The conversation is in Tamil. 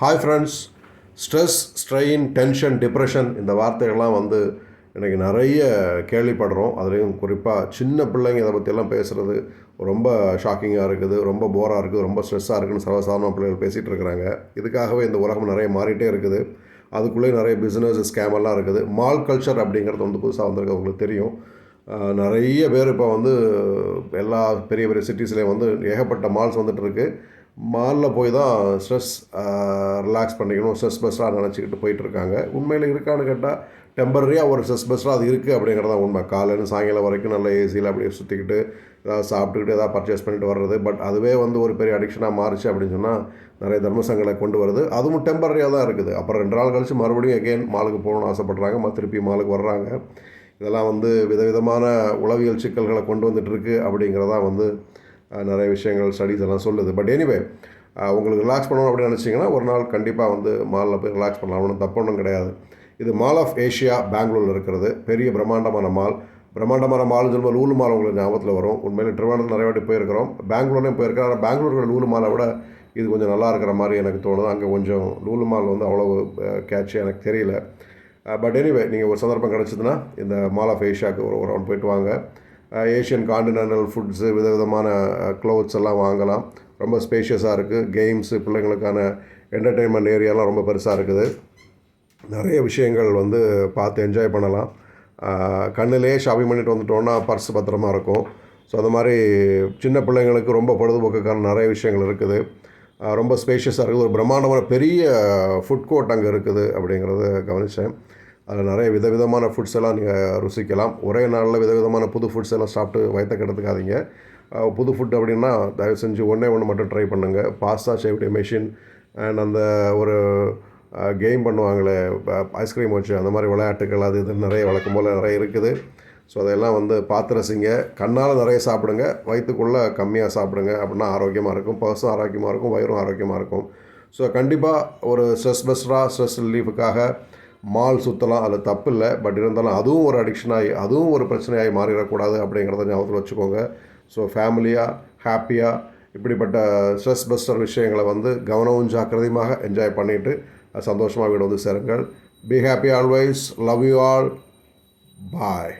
Hi friends. Stress, strain, tension, depression இந்த வார்த்தைகள்லாம் வந்து இன்றைக்கி நிறைய கேள்விப்படுறோம். அதுலேயும் குறிப்பாக சின்ன பிள்ளைங்க இதை பற்றியெல்லாம் பேசுகிறது ரொம்ப ஷாக்கிங்காக இருக்குது, ரொம்ப போராக இருக்குது, ரொம்ப ஸ்ட்ரெஸ்ஸாக இருக்குதுன்னு சர்வசாதாரண பிள்ளைகள் பேசிகிட்டு இருக்கிறாங்க. இதுக்காகவே இந்த உலகம் நிறைய மாறிட்டே இருக்குது. அதுக்குள்ளேயே நிறைய பிஸ்னஸ் ஸ்கேமெல்லாம் இருக்குது. மால் கல்ச்சர் அப்படிங்கிறது வந்து புதுசாக வந்திருக்கு, உங்களுக்கு தெரியும். நிறைய பேர் இப்போ வந்து எல்லா பெரிய பெரிய சிட்டிஸ்லேயும் வந்து ஏகப்பட்ட மால்ஸ் வந்துட்டுருக்கு. மாலில் போய் தான் ஸ்ட்ரெஸ் ரிலாக்ஸ் பண்ணிக்கணும், ஸ்ட்ரெஸ் பஸ்ட்டாக நினச்சிக்கிட்டு போயிட்டுருக்காங்க. உண்மையில் இருக்கான்னு கேட்டால் டெம்பரரியாக ஒரு ஸ்ட்ரெஸ் பஸ்ட்டாக அது இருக்குது அப்படிங்கிறதான் உண்மை. காலையிலேருந்து சாயங்காலம் வரைக்கும் நல்ல ஏசியில் அப்படியே சுற்றிக்கிட்டு ஏதாவது சாப்பிட்டுக்கிட்டு ஏதாவது பர்ச்சேஸ் பண்ணிட்டு வர்றது. பட் அதுவே வந்து ஒரு பெரிய அடிக்ஷனாக மாறிச்சு அப்படின்னு சொன்னால் நிறைய தர்மசங்களை கொண்டு வருது. அதுவும் டெம்பரரியாக தான் இருக்குது. அப்புறம் 2 நாள் கழித்து மறுபடியும் எகெயின் மாலுக்கு போகணும்னு ஆசைப்பட்றாங்க, திருப்பி மாலுக்கு வர்றாங்க. இதெல்லாம் வந்து விதவிதமான உளவியல் சிக்கல்களை கொண்டு வந்துட்டுருக்கு அப்படிங்கிறதான் வந்து நிறைய விஷயங்கள் ஸ்டடீஸ் எல்லாம் சொல்லுது. பட் எனிவே, உங்களுக்கு ரிலாக்ஸ் பண்ணணும் அப்படின்னு நினச்சிங்கன்னா ஒரு நாள் கண்டிப்பாக வந்து மாலில் போய் ரிலாக்ஸ் பண்ணலாம், ஒன்றும் தப்பு ஒன்றும் கிடையாது. இது மால் ஆஃப் ஏஷியா பெங்களூரில் இருக்கிறது. பெரிய பிரம்மாண்டமான மால். பிரம்மாண்டமான மால்னு சொல்லும்போது லூலு மால் உங்களுக்கு ஞாபகத்தில் வரும். உண்மையில் திருவனந்தபுரம் நிறைய வாட்டி போயிருக்கிறோம், பெங்களூர்லேயும் போயிருக்கிறோம். ஆனால் பெங்களூர் லூலு மாலை விட இது கொஞ்சம் நல்லா இருக்கிற மாதிரி எனக்கு தோணுது. அங்கே கொஞ்சம் லூலு மால் வந்து அவ்வளோ கேட்சி எனக்கு தெரியல. பட் எனிவே, நீங்கள் ஒரு சந்தர்ப்பம் கிடச்சிதுன்னா இந்த மால் ஆஃப் ஏஷியாவுக்கு ஒரு ரவுண்ட் போய்ட்டு வாங்க. ஏஷியன் காண்டினென்டல் ஃபுட்ஸு, விதவிதமான க்ளோத்ஸ் எல்லாம் வாங்கலாம். ரொம்ப ஸ்பேஷியஸாக இருக்குது. கேம்ஸு, பிள்ளைங்களுக்கான என்டர்டெயின்மெண்ட் ஏரியாலாம் ரொம்ப பெருசாக இருக்குது. நிறைய விஷயங்கள் வந்து பார்த்து என்ஜாய் பண்ணலாம். கண்ணிலே ஷாப்பிங் பண்ணிட்டு வந்துட்டோன்னா பர்ஸ் பத்திரமா இருக்கும். ஸோ அந்த மாதிரி சின்ன பிள்ளைங்களுக்கு ரொம்ப பொழுதுபோக்குக்கான நிறைய விஷயங்கள் இருக்குது. ரொம்ப ஸ்பேஷியஸாக இருக்குது. ஒரு பிரம்மாண்டமான பெரிய ஃபுட் கோர்ட் அங்கே இருக்குது அப்படிங்கிறத கவனித்தேன். அதில் நிறைய விதவிதமான ஃபுட்ஸ் எல்லாம் நீங்கள் ருசிக்கலாம். ஒரே நாளில் விதவிதமான புது ஃபுட்ஸ் எல்லாம் சாப்பிட்டு வயிற்ற கெடுத்துக்காதீங்க. புது ஃபுட் அப்படின்னா தயவு செஞ்சு ஒன்று மட்டும் ட்ரை பண்ணுங்கள். பாஸ்தா செய்யக்கூடிய மெஷின் அண்ட் அந்த ஒரு கேம் பண்ணுவாங்களே ஐஸ்கிரீம் வச்சு, அந்த மாதிரி விளையாட்டுகள் அது இது நிறைய வழக்கம் போல் நிறைய இருக்குது. ஸோ அதெல்லாம் வந்து பார்த்து ரசிங்க. கண்ணால் நிறைய சாப்பிடுங்க, வயிற்றுக்குள்ளே கம்மியாக சாப்பிடுங்க. அப்படின்னா ஆரோக்கியமாக இருக்கும், பர்ஸும் ஆரோக்கியமாக இருக்கும், வயிறும் ஆரோக்கியமாக இருக்கும். ஸோ கண்டிப்பாக ஒரு ஸ்ட்ரெஸ் பஸ்டராக, ஸ்ட்ரெஸ் ரிலீஃபுக்காக மால் சுற்றலாம், அதில் தப்பு இல்லை. பட் இருந்தாலும் அதுவும் ஒரு அடிக்ஷனாகி, அதுவும் ஒரு பிரச்சனையாகி மாறிடக்கூடாது அப்படிங்கிறத ஞாபகத்தில் வச்சுக்கோங்க. ஸோ ஃபேமிலியாக, ஹாப்பியாக இப்படிப்பட்ட ஸ்ட்ரெஸ் பஸ்டர் விஷயங்களை வந்து கவனமும் ஜாக்கிரதையுமாக என்ஜாய் பண்ணிவிட்டு சந்தோஷமாக வீடு வந்து சேருங்கள். Be happy always. Love you all. Bye.